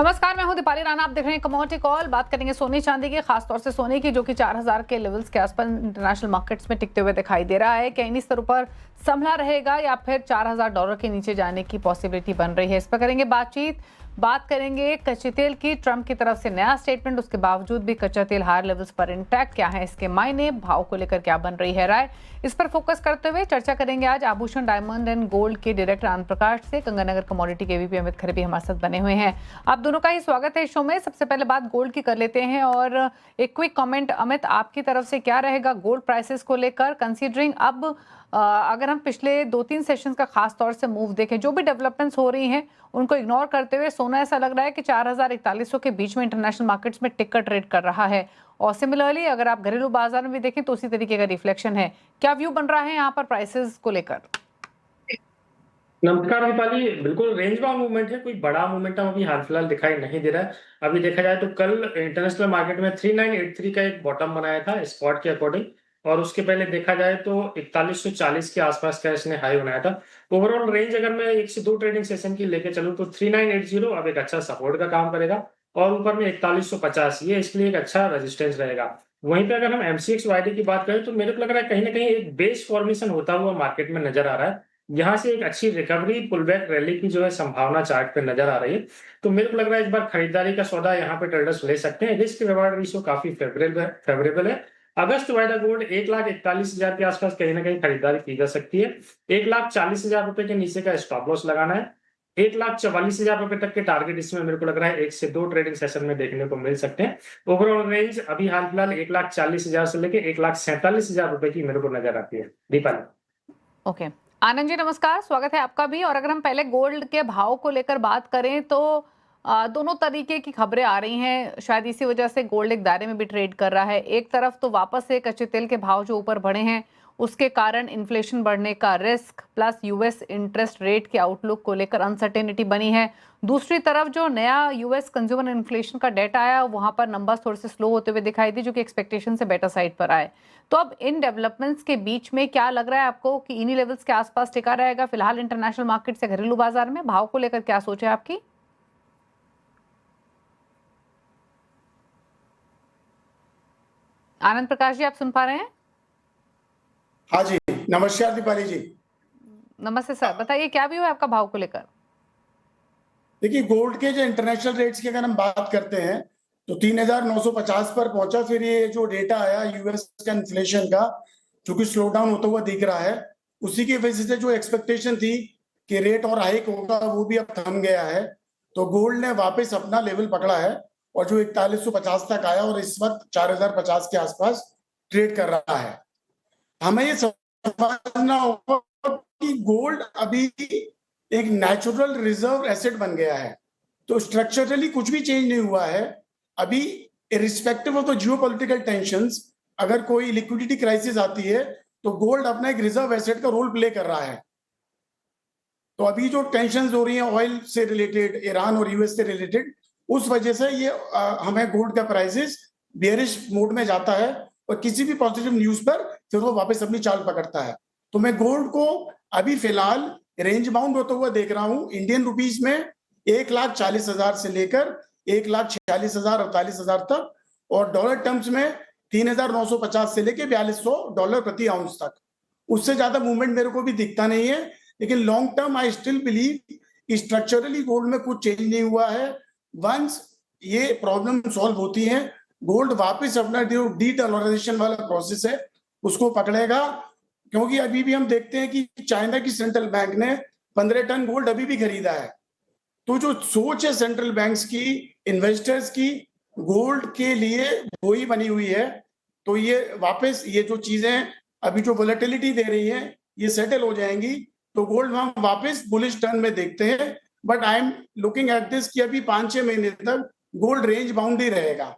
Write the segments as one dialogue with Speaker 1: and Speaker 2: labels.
Speaker 1: नमस्कार, मैं हूं दीपाली राणा। आप देख रहे हैं कमोडिटी कॉल। बात करेंगे सोने चांदी की, खासतौर से सोने की, जो कि 4000 के लेवल्स के आसपास इंटरनेशनल मार्केट्स में टिकते हुए दिखाई दे रहा है। क्या इन्हीं स्तरों पर संभला रहेगा या फिर $4000 के नीचे जाने की पॉसिबिलिटी बन रही है? इस पर करेंगे बात करेंगे कच्चे तेल की। ट्रंप की तरफ से नया स्टेटमेंट, उसके बावजूद भी कच्चा तेल हायर लेवल्स पर इंटैक्ट। क्या है इसके मायने, भाव को लेकर क्या बन रही है राय, इस पर फोकस करते हुए चर्चा करेंगे आज आभूषण डायमंड एंड गोल्ड के डायरेक्टर आनंद प्रकाश से। गंगानगर कमोडिटी के वीपी अमित खरे भी हमारे साथ बने हुए हैं। आप दोनों का ही स्वागत है इस शो में। सबसे पहले बात गोल्ड की कर लेते हैं और एक क्विक कमेंट अमित, आपकी तरफ से क्या रहेगा गोल्ड प्राइसेस को लेकर, कंसीडरिंग अब अगर हम पिछले 2-3 सेशंस का खास तौर से मूव देखें, जो भी डेवलपमेंट्स हो रही हैं उनको इग्नोर करते हुए सोना ऐसा लग रहा है कि 4000-4100 के बीच में इंटरनेशनल मार्केट्स में टिक ट्रेड कर रहा है। और सिमिलरली अगर आप घरेलू बाजार में भी देखें तो उसी तरीके का रिफ्लेक्शन है। क्या व्यू बन रहा है यहाँ पर प्राइसेस को लेकर?
Speaker 2: नमस्कार दीपाली, बिल्कुल रेंज बाउंड मूवमेंट है। कोई बड़ा मोमेंटम अभी हाल फिलहाल दिखाई नहीं दे रहा है। अभी देखा जाए तो कल इंटरनेशनल मार्केट में 3983 का एक बॉटम बनाया था स्पॉट के अकॉर्डिंग, और उसके पहले देखा जाए तो 4140 के आसपास का इसने हाई बनाया था। ओवरऑल रेंज अगर मैं 1 से 2 ट्रेडिंग सेशन की लेके चलूं तो 3980 अब एक अच्छा सपोर्ट का काम करेगा, और ऊपर में 4150 ये इसके लिए एक अच्छा रेजिस्टेंस रहेगा। वहीं पे अगर हम एमसीएक्स वाईडी की बात करें तो मेरे को लग रहा है कहीं ना कहीं एक बेस फॉर्मेशन होता हुआ मार्केट में नजर आ रहा है। यहाँ से एक अच्छी रिकवरी पुलबैक रैली की जो है संभावना चार्ट पे नजर आ रही है। तो मेरे को लग रहा है इस बार खरीदारी का सौदा यहाँ पे ट्रेडर्स ले सकते हैं। रिस्क रिवार्ड रेशियो काफी फेवरेबल है। अगस्त वाइडा गोल्ड 1,41,000 के आसपास कहीं ना कहीं खरीदारी की जा सकती है। 1,40,000 रुपए के नीचे का स्टॉप लॉस लगाना है। 1,44,000 रुपए तक के टारगेट इसमें मेरे को लग रहा है 1 से 2 ट्रेडिंग सेशन में देखने को मिल सकते हैं। ओवरऑल रेंज अभी हाल फिलहाल 1,40,000 से लेके 1,47,000 रुपए की मेरे को नजर आती है। दीपाली।
Speaker 1: ओके, आनंद जी नमस्कार, स्वागत है आपका भी। और अगर हम पहले गोल्ड के भाव को लेकर बात करें तो दोनों तरीके की खबरें आ रही हैं। शायद इसी वजह से गोल्ड एक दायरे में भी ट्रेड कर रहा है। एक तरफ तो वापस से कच्चे तेल के भाव जो ऊपर बढ़े हैं उसके कारण इन्फ्लेशन बढ़ने का risk, plus US interest rate के आउटलुक को लेकर अनसर्टेनिटी बनी है। दूसरी तरफ जो नया यूएस कंज्यूमर इन्फ्लेशन का डेटा आया वहां पर नंबर्स थोड़े से स्लो होते हुए दिखाई दी, जो कि एक्सपेक्टेशन से बेटर साइड पर आए। तो अब इन डेवलपमेंट्स के बीच में क्या लग रहा है आपको कि इन्हीं लेवल्स के आसपास टिका रहेगा फिलहाल इंटरनेशनल मार्केट से घरेलू बाजार में? भाव को लेकर क्या सोच है आपकी? आनंद प्रकाश जी, आप सुन पा रहे हैं?
Speaker 3: हाँ जी, नमस्कार दीपाली जी।
Speaker 1: नमस्ते सर, बताइए क्या व्यू है आपका भाव को लेकर?
Speaker 3: देखिए, गोल्ड के जो इंटरनेशनल रेट्स की अगर हम बात करते हैं तो 3,950 पर पहुंचा। फिर ये जो डेटा आया यूएस का इन्फ्लेशन का, जो कि स्लो डाउन होता हुआ दिख रहा है, उसी की वजह से जो एक्सपेक्टेशन थी कि रेट और हाइक होगा वो भी अब थम गया है। तो गोल्ड ने वापस अपना लेवल पकड़ा है और जो 4150 तक आया और इस वक्त 4050 के आसपास ट्रेड कर रहा है। हमें ये समझना होगा कि गोल्ड अभी एक नेचुरल रिजर्व एसेट बन गया है। तो स्ट्रक्चरली कुछ भी चेंज नहीं हुआ है अभी। Irrespective of the geopolitical tensions, अगर कोई लिक्विडिटी क्राइसिस आती है तो गोल्ड अपना एक रिजर्व एसेट का रोल प्ले कर रहा है। तो अभी जो टेंशंस हो रही हैं ऑयल से रिलेटेड, ईरान और यूएस से रिलेटेड, उस वजह से ये हमें गोल्ड का प्राइसेस बेयरिश मोड में जाता है और किसी भी पॉजिटिव न्यूज पर फिर वो वापस अपनी चाल पकड़ता है। तो मैं गोल्ड को अभी फिलहाल रेंज बाउंड होता हुआ देख रहा हूं। इंडियन रुपीस में 1,40,000 से लेकर 1,46,000 48,000 तक, और डॉलर टर्म्स में 3,950 से लेकर $4,200 प्रति आउंस तक। उससे ज्यादा मूवमेंट मेरे को भी दिखता नहीं है। लेकिन long term I still believe structurally gold में कुछ चेंज नहीं हुआ है। वंस ये प्रॉब्लम सॉल्व होती है, गोल्ड वापस अपना जो डी डॉलराइजेशन वाला प्रोसेस है उसको पकड़ेगा। क्योंकि अभी भी हम देखते हैं कि चाइना की सेंट्रल बैंक ने 15 टन गोल्ड अभी भी खरीदा है। तो जो सोच है सेंट्रल बैंक्स की, इन्वेस्टर्स की, गोल्ड के लिए वही बनी हुई है। तो ये वापस ये जो चीजें अभी जो वोलेटिलिटी दे रही है ये सेटल हो जाएंगी तो गोल्ड हम वापस बुलिश टर्न में देखते हैं। But I am looking at this कि अभी 5-6 महीने तक गोल्ड रेंज बाउंड ही रहेगा।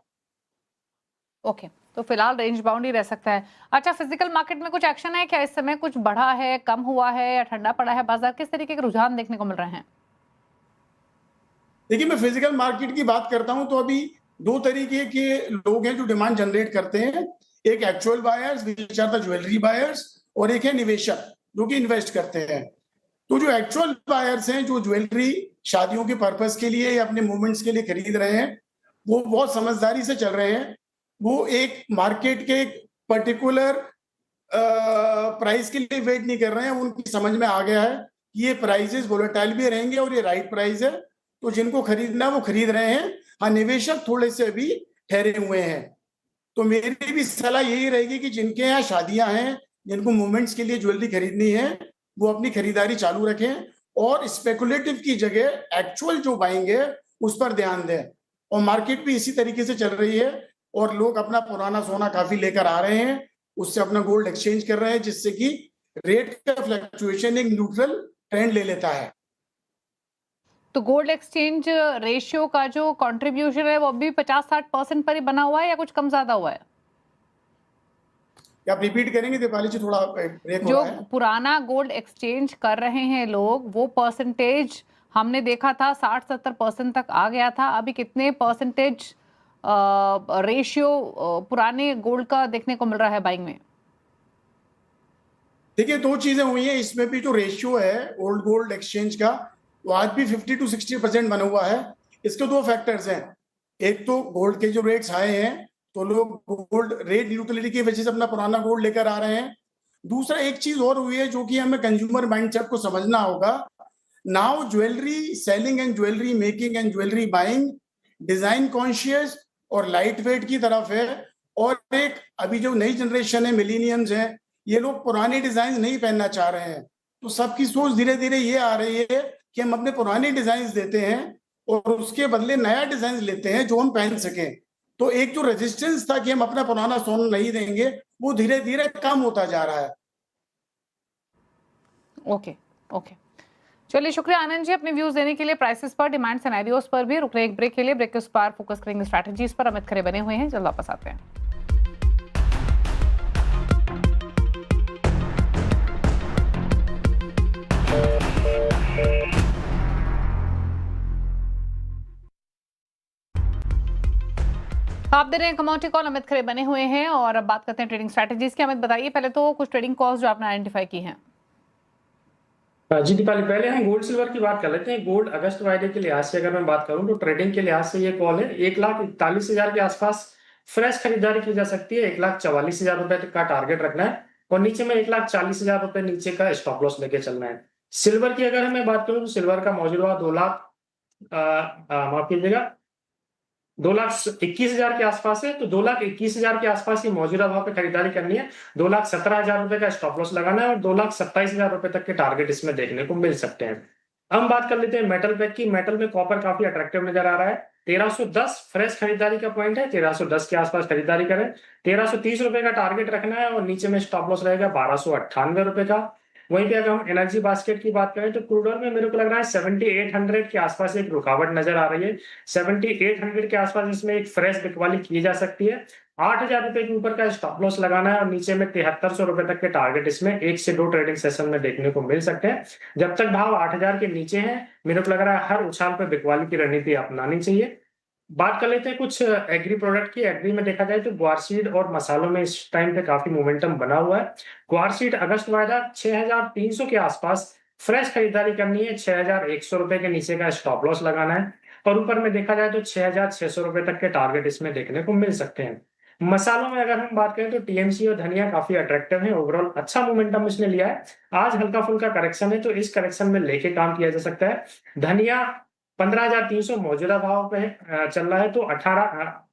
Speaker 1: ओके, तो फिलहाल रेंज बाउंड ही रह सकता है। अच्छा, फिजिकल मार्केट में कुछ एक्शन है क्या इस समय? कुछ बढ़ा है, कम हुआ है या ठंडा पड़ा है बाजार? किस तरीके के रुझान देखने को मिल रहे हैं?
Speaker 3: देखिए, मैं फिजिकल मार्केट की बात करता हूं तो अभी दो तरीके के लोग हैं जो डिमांड जनरेट करते हैं। एक actual buyers which are the jewellery buyers, और एक है निवेशक जो कि इन्वेस्ट करते हैं। तो जो एक्चुअल बायर्स हैं, जो ज्वेलरी शादियों के पर्पस के लिए या अपने मूवमेंट्स के लिए खरीद रहे हैं, वो बहुत समझदारी से चल रहे हैं। वो एक मार्केट के एक पर्टिकुलर प्राइस के लिए वेट नहीं कर रहे हैं। उनकी समझ में आ गया है कि ये प्राइसेस वोलेटाइल भी रहेंगे और ये राइट प्राइस है, तो जिनको खरीदना वो खरीद रहे हैं। हाँ, निवेशक थोड़े से अभी ठहरे हुए हैं। तो मेरी भी सलाह यही रहेगी कि जिनके यहाँ शादियां हैं, जिनको मूवमेंट्स के लिए ज्वेलरी खरीदनी है, वो अपनी खरीदारी चालू रखें और स्पेकुलेटिव की जगह एक्चुअल जो बाइंग है उस पर ध्यान दें। और मार्केट भी इसी तरीके से चल रही है और लोग अपना पुराना सोना काफी लेकर आ रहे हैं, उससे अपना गोल्ड एक्सचेंज कर रहे हैं, जिससे कि रेट का फ्लक्चुएशन एक न्यूट्रल ट्रेंड ले लेता है।
Speaker 1: तो गोल्ड एक्सचेंज रेशियो का जो कंट्रीब्यूशन है वो अभी 50-60% पर ही बना हुआ है या कुछ कम ज्यादा हुआ है?
Speaker 3: क्या आप रिपीट करेंगे दीपाली जी, थोड़ा ब्रेक हो
Speaker 1: जो
Speaker 3: रहा है।
Speaker 1: पुराना गोल्ड एक्सचेंज कर रहे हैं लोग, वो परसेंटेज हमने देखा था 60-70% तक आ गया था। अभी कितने परसेंटेज रेशियो पुराने गोल्ड का देखने को मिल रहा है बाइंग में?
Speaker 3: देखिए, दो चीजें हुई हैं इसमें भी। जो रेशियो है ओल्ड गोल्ड एक्सचेंज का, वो आज भी 50 to 60% बना हुआ है। इसके दो फैक्टर्स हैं। एक तो गोल्ड के जो रेट्स आए हैं, तो लोग गोल्ड रेट न्यूट्रलिटी की वजह से अपना पुराना गोल्ड लेकर आ रहे हैं। दूसरा एक चीज और हुई है जो कि हमें कंज्यूमर माइंडसेट को समझना होगा। Now jewellery selling and jewellery making and jewellery buying design conscious और लाइट वेट की तरफ है। और एक अभी जो नई जनरेशन है, मिलीनियंस हैं, ये लोग पुराने डिजाइन नहीं पहनना चाह रहे हैं। तो सबकी सोच धीरे धीरे ये आ रही है कि हम अपने पुराने डिजाइन देते हैं और उसके बदले नया डिजाइन लेते हैं जो हम पहन सकें। तो एक जो रेजिस्टेंस था कि हम अपना पुराना सोना नहीं देंगे, वो धीरे धीरे कम होता जा रहा है।
Speaker 1: ओके ओके, चलिए शुक्रिया आनंद जी अपने व्यूज देने के लिए, प्राइसेस पर, डिमांड सिनेरियोस पर भी। रुक रहे एक ब्रेक के लिए, ब्रेक के उस पार फोकस करेंगे स्ट्रैटेजीज पर। अमित खरे बने हुए हैं, जल्द वापस आते हैं। आप दे रहे हैं कमोडिटी कॉल, अमित खरे बने हुए हैं और अब बात करते हैं ट्रेडिंग स्ट्रैटेजीज की। अमित बताइए पहले तो कुछ ट्रेडिंग कॉल्स जो आपने आइडेंटिफाई की हैं।
Speaker 2: जी दीपाली, पहले हम गोल्ड सिल्वर की बात कर लेते हैं। गोल्ड अगस्त वायदे के लिहाज से अगर मैं बात करूं तो ट्रेडिंग के लिहाज से ये कॉल है 1,41,000 के आसपास फ्रेश खरीदारी की जा सकती है। 1,44,000 रुपए तक का टारगेट रखना है और नीचे में 1,40,000 रुपए नीचे का स्टॉप लॉस लेके चलना है। सिल्वर की अगर मैं बात करूं तो सिल्वर का मौजूदा 2 लाख माफ कीजिएगा 2,21,000 के आसपास है। तो 2,21,000 के आसपास ही मौजूदा भाव पे खरीदारी करनी है। 2,17,000 रुपए का स्टॉप लॉस लगाना है और 2,27,000 रुपए तक के टारगेट इसमें देखने को मिल सकते हैं। हम बात कर लेते हैं मेटल पैक की। मेटल में कॉपर काफी अट्रैक्टिव नजर आ रहा है। 1310 फ्रेश खरीदारी का पॉइंट है। 1310 के आसपास खरीदारी करें। 1330 रुपए का टारगेट रखना है और नीचे में स्टॉप लॉस रहेगा 1,298 रुपए का। वहीं पे अगर हम एनर्जी बास्केट की बात करें तो क्रूड ऑयल में मेरे को लग रहा है 7800 के आसपास एक रुकावट नजर आ रही है। 7800 के आसपास इसमें एक फ्रेश बिकवाली की जा सकती है। 8,000 रुपए के ऊपर का स्टॉप लॉस लगाना है और नीचे में 7300 रुपए तक के टारगेट इसमें 1 से 2 ट्रेडिंग सेशन में देखने को मिल सकते हैं। जब तक भाव 8,000 के नीचे है, मेरे को लग रहा है हर उछाल पर बिकवाली की रणनीति अपनानी चाहिए। बात कर लेते हैं कुछ एग्री प्रोडक्ट की। एग्री में देखा जाए तो ग्वारसीड और मसालों में इस टाइम पे काफी मोमेंटम बना हुआ है। ग्वारसीड अगस्त वायदा 6,300 के आसपास फ्रेश खरीदारी करनी है। 6,100 रुपए के नीचे का स्टॉप लॉस लगाना है और ऊपर में देखा जाए तो 6,600 रुपए तक के टारगेट इसमें देखने को मिल सकते हैं। मसालों में अगर हम बात करें तो टीएमसी और धनिया काफी अट्रैक्टिव है। ओवरऑल अच्छा मोमेंटम इसने लिया है। आज हल्का फुल्का करेक्शन है तो इस करेक्शन में लेके काम किया जा सकता है। धनिया 15,300 मौजूदा भाव पे चल रहा है तो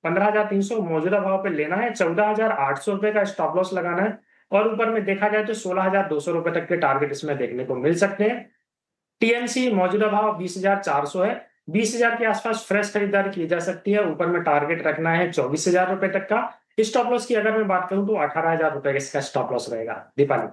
Speaker 2: 15,300 मौजूदा भाव पे लेना है। 14,800 रुपए का स्टॉप लॉस लगाना है और ऊपर में देखा जाए तो 16,200 रुपए तक के टारगेट इसमें देखने को मिल सकते हैं। टीएमसी मौजूदा भाव 20,400 है। 20,000 के आसपास फ्रेश खरीदारी की जा सकती है। ऊपर में टारगेट रखना है 24,000 रुपए तक का। स्टॉप लॉस की अगर मैं बात करूं तो 18,000 रुपए इसका स्टॉप लॉस रहेगा। दीपाली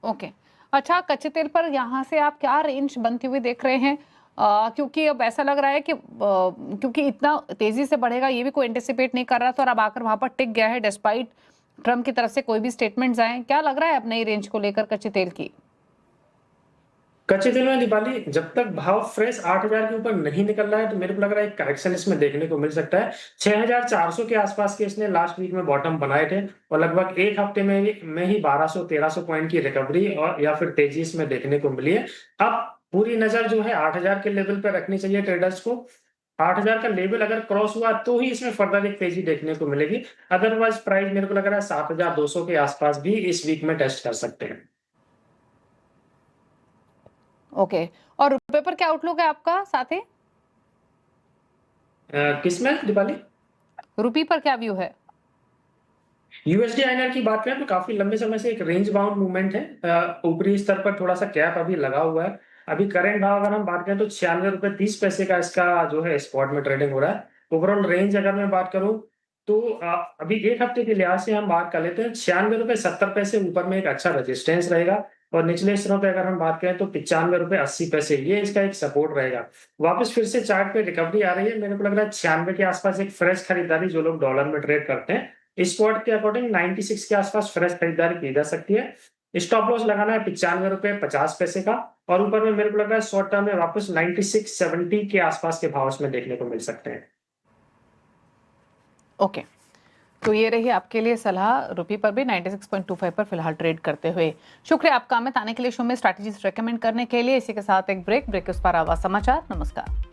Speaker 1: ओके, अच्छा कच्चे तेल पर यहाँ से आप क्या रेंज बनती हुई देख रहे हैं? क्योंकि अब ऐसा लग रहा है कि क्योंकि इतना तेजी से बढ़ेगा ये भी कोई एंटिसिपेट नहीं कर रहा था और अब आकर वहां पर टिक गया है डिस्पाइट ट्रम्प की तरफ से कोई भी स्टेटमेंट्स आए। क्या लग रहा है अब नई रेंज को लेकर कच्चे तेल की?
Speaker 2: कच्चे तेल में दीपाली जब तक भाव फ्रेश 8,000 के ऊपर नहीं निकल रहा है तो मेरे को लग रहा है एक करेक्शन इसमें देखने को मिल सकता है। 6,400 के आसपास के इसने लास्ट वीक में बॉटम बनाए थे और लगभग एक हफ्ते में ही 1200-1300 पॉइंट की रिकवरी और या फिर तेजी इसमें देखने को मिली है। अब पूरी नजर जो है 8,000 के लेवल पर रखनी चाहिए ट्रेडर्स को। 8,000 का लेवल अगर क्रॉस हुआ तो ही इसमें फर्दर एक तेजी देखने को मिलेगी। अदरवाइज प्राइस मेरे को लग रहा है 7,200 के आसपास भी इस वीक में टेस्ट कर सकते हैं।
Speaker 1: ओके, और रुपए पर क्या आउटलुक है आपका साथ ही?
Speaker 2: किसमें दीपाली?
Speaker 1: रुपी पर क्या व्यू है?
Speaker 2: यूएसडी आईएनआर की बात करें तो काफी लंबे समय से एक रेंज बाउंड मूवमेंट है। ऊपरी स्तर पर थोड़ा सा कैप अभी लगा हुआ है। अभी करंट भाव अगर हम बात करें तो 96.30 रुपए का इसका जो है स्पॉट में ट्रेडिंग हो रहा है। ओवरऑल रेंज अगर मैं बात करूं तो अभी एक हफ्ते के लिहाज से हम बात कर लेते हैं 96.70 ऊपर में एक अच्छा रेजिस्टेंस रहेगा और निचले स्तरों पे अगर हम बात करें तो 95.80 ये इसका एक सपोर्ट रहेगा। वापस फिर से चार्ट पे रिकवरी आ रही है। मेरे को लग रहा है 96 के आसपास एक फ्रेश खरीदारी जो लोग डॉलर में ट्रेड करते हैं स्पॉट के अकॉर्डिंग 96 के आसपास फ्रेश खरीदारी की जा सकती है। स्टॉप लॉस लगाना है 95.50 का और ऊपर में मेरे को लग रहा है शॉर्ट टर्म में वापस 96.70 के आसपास के भाव इसमें देखने को मिल सकते हैं।
Speaker 1: ओके, तो ये रही आपके लिए सलाह रुपी पर भी 96.25 पर फिलहाल ट्रेड करते हुए। शुक्रिया आपका अमित आने के लिए शो में स्ट्रैटेजीज रेकमेंड करने के लिए। इसी के साथ एक ब्रेक के उस पर आवाज समाचार। नमस्कार।